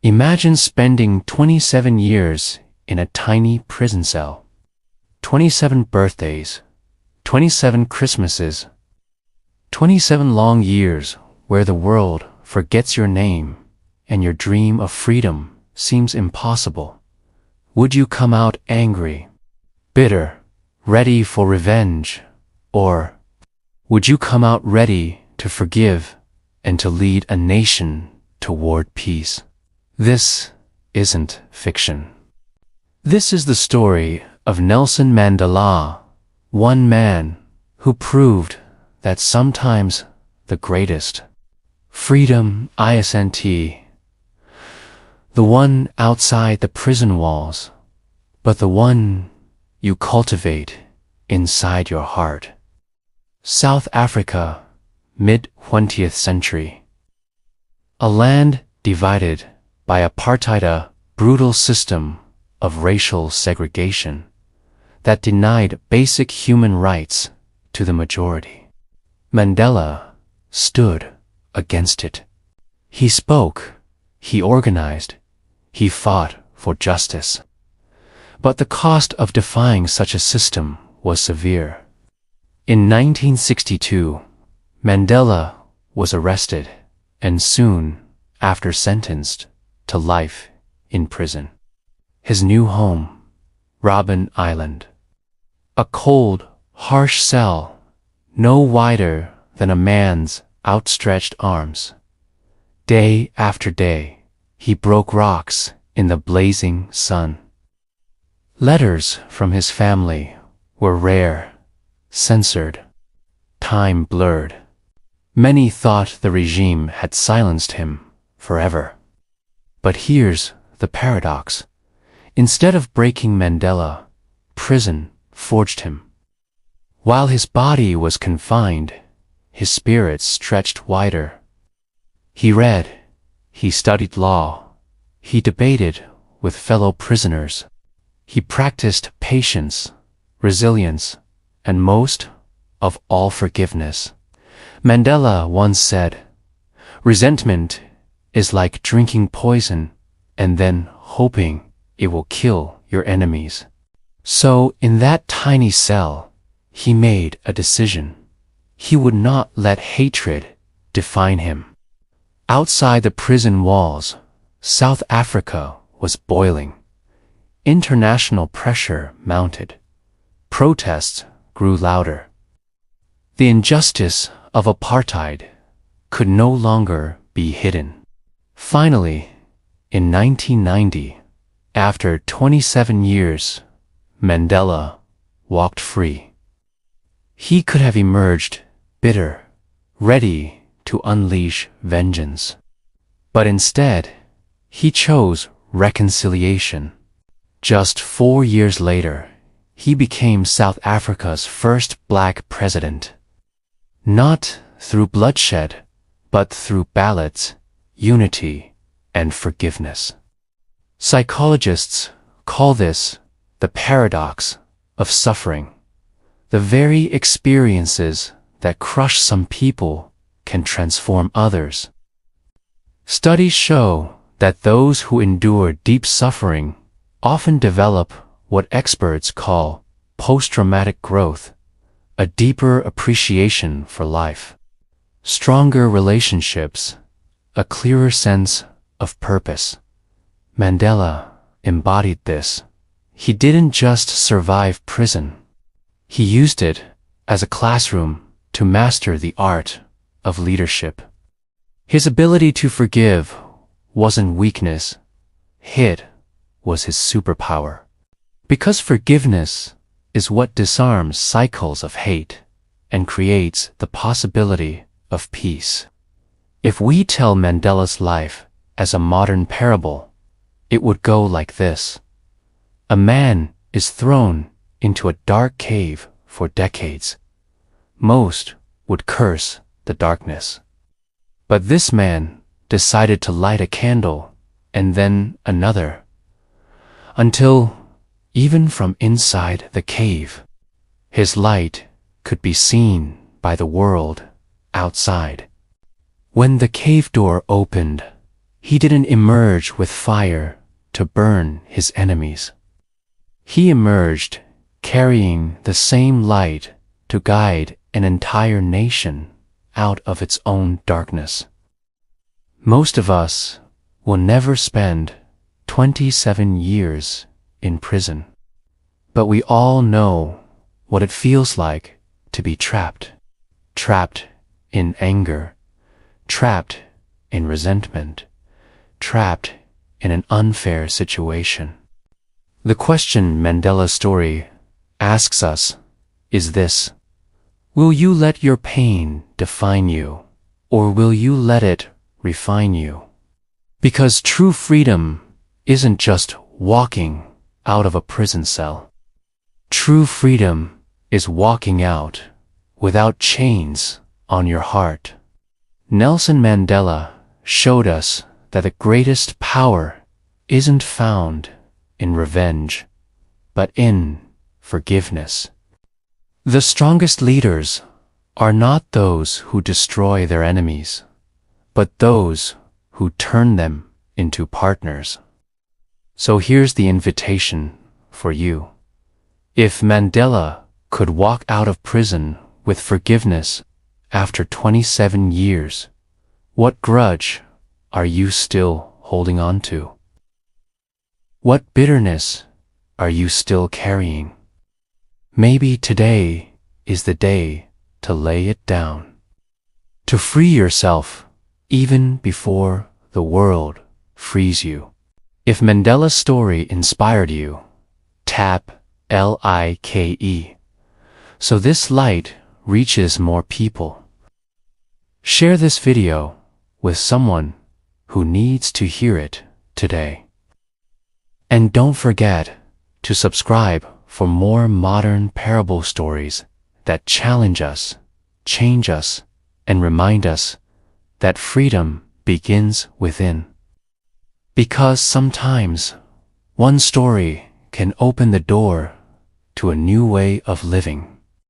Imagine spending 27 years in a tiny prison cell. 27 birthdays, 27 Christmases, 27 long years where the world forgets your name and your dream of freedom seems impossible. Would you come out angry, bitter, ready for revenge, or would you come out ready to forgive and to lead a nation toward peace? This isn't fiction. This is the story of Nelson Mandela, one man who proved that sometimes the greatest freedom isn't the one outside the prison walls, but the one you cultivate inside your heart. South Africa, mid-20th century. A land divided by apartheid, a brutal system of racial segregation that denied basic human rights to the majority. Mandela stood against it. He spoke, he organized, he fought for justice. But the cost of defying such a system was severe. In 1962, Mandela was arrested and soon after sentenced to life in prison. His new home, Robben Island. A cold, harsh cell, no wider than a man's outstretched arms. Day after day, he broke rocks in the blazing sun. Letters from his family were rare, censored, time blurred. Many thought the regime had silenced him forever. But here's the paradox. Instead of breaking Mandela, prison forged him. While his body was confined, his spirit stretched wider. He read, he studied law, he debated with fellow prisoners. He practiced patience, resilience, and most of all forgiveness. Mandela once said, "Resentment is like drinking poison and then hoping it will kill your enemies." So in that tiny cell, he made a decision. He would not let hatred define him. Outside the prison walls, South Africa was boiling. International pressure mounted. Protests grew louder. The injustice of apartheid could no longer be hidden. Finally, in 1990, after 27 years, Mandela walked free. He could have emerged bitter, ready to unleash vengeance. But instead, he chose reconciliation. Just 4 years later, he became South Africa's first black president. Not through bloodshed, but through ballots, unity, and forgiveness. Psychologists call this the paradox of suffering. The very experiences that crush some people can transform others. Studies show that those who endure deep suffering often develop what experts call post-traumatic growth, a deeper appreciation for life, stronger relationships, a clearer sense of purpose. Mandela embodied this. He didn't just survive prison. He used it as a classroom to master the art of leadership. His ability to forgive wasn't weakness. It was his superpower. Because forgiveness is what disarms cycles of hate and creates the possibility of peace. If we tell Mandela's life as a modern parable, it would go like this. A man is thrown into a dark cave for decades. Most would curse the darkness. But this man decided to light a candle and then another, until, even from inside the cave, his light could be seen by the world outside. When the cave door opened He didn't emerge with fire to burn his enemies. He emerged carrying the same light to guide an entire nation out of its own darkness. Most of us will never spend 27 years in prison, but we all know what it feels like to be trapped. Trapped in anger, trapped in resentment, trapped in an unfair situation. The question Mandela's story asks us is this: will you let your pain define you, or will you let it refine you? Because true freedom isn't just walking out of a prison cell. True freedom is walking out without chains on your heart. Nelson Mandela showed us that the greatest power isn't found in revenge, but in forgiveness. The strongest leaders are not those who destroy their enemies, but those who turn them into partners. So here's the invitation for you. If Mandela could walk out of prison with forgiveness after 27 years, what grudge are you still holding on to? What bitterness are you still carrying? Maybe today is the day to lay it down, to free yourself even before the world frees you. If Mandela's story inspired you, tap LIKE so this light reaches more people. Share this video with someone who needs to hear it today. And don't forget to subscribe for more modern parable stories that challenge us, change us, and remind us that freedom begins within. Because sometimes one story can open the door to a new way of living.